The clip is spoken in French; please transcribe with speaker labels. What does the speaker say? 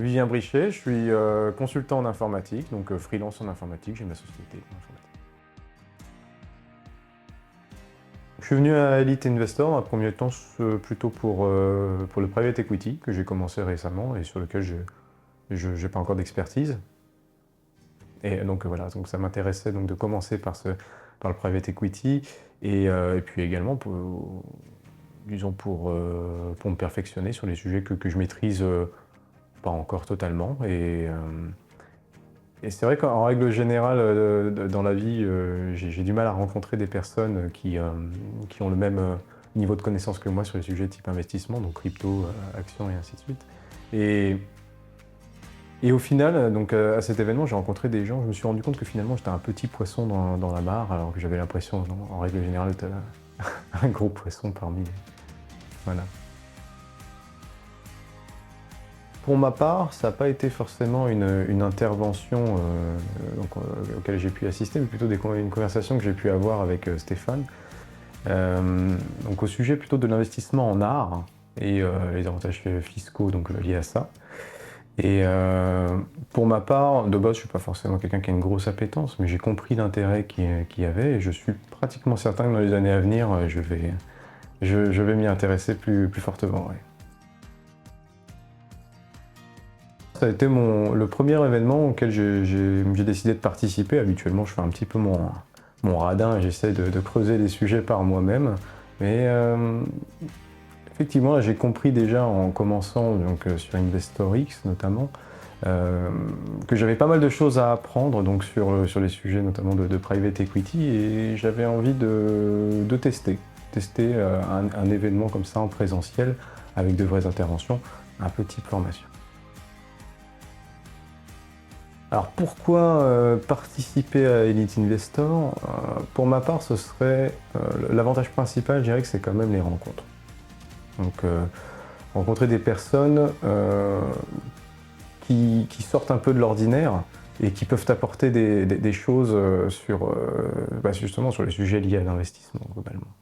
Speaker 1: Vivien Brichet, je suis consultant en informatique, donc freelance en informatique, j'ai ma société en informatique. Je suis venu à Elite Investor dans un premier temps plutôt pour le private equity que j'ai commencé récemment et sur lequel je n'ai pas encore d'expertise. Et donc voilà, donc ça m'intéressait donc de commencer par le private equity et puis également disons pour me perfectionner sur les sujets que je maîtrise pas encore totalement. Et c'est vrai qu'en règle générale, dans la vie, j'ai du mal à rencontrer des personnes qui ont le même niveau de connaissance que moi sur les sujets type investissement, donc crypto, actions et ainsi de suite. Et au final, donc à cet événement, j'ai rencontré des gens, je me suis rendu compte que finalement j'étais un petit poisson dans la mare, alors que j'avais l'impression, en règle générale, d'être un gros poisson parmi les... Voilà. Pour ma part, ça n'a pas été forcément une intervention auquel j'ai pu assister, mais plutôt une conversation que j'ai pu avoir avec Stéphane. Donc au sujet plutôt de l'investissement en art et les avantages fiscaux donc, liés à ça. Et pour ma part, de base, je ne suis pas forcément quelqu'un qui a une grosse appétence, mais j'ai compris l'intérêt qu'il y avait et je suis pratiquement certain que dans les années à venir, je vais m'y intéresser plus fortement. Ouais. Ça a été le premier événement auquel j'ai décidé de participer. Habituellement, je fais un petit peu mon radin et j'essaie de creuser les sujets par moi-même. Mais effectivement, j'ai compris déjà en commençant donc, sur InvestorX notamment, que j'avais pas mal de choses à apprendre donc, sur les sujets notamment de private equity et j'avais envie de tester un événement comme ça en présentiel avec de vraies interventions, un peu type formation. Alors pourquoi participer à Elite Investor? Pour ma part, ce serait l'avantage principal, je dirais que c'est quand même les rencontres. Donc rencontrer des personnes qui sortent un peu de l'ordinaire et qui peuvent apporter des choses justement sur les sujets liés à l'investissement globalement.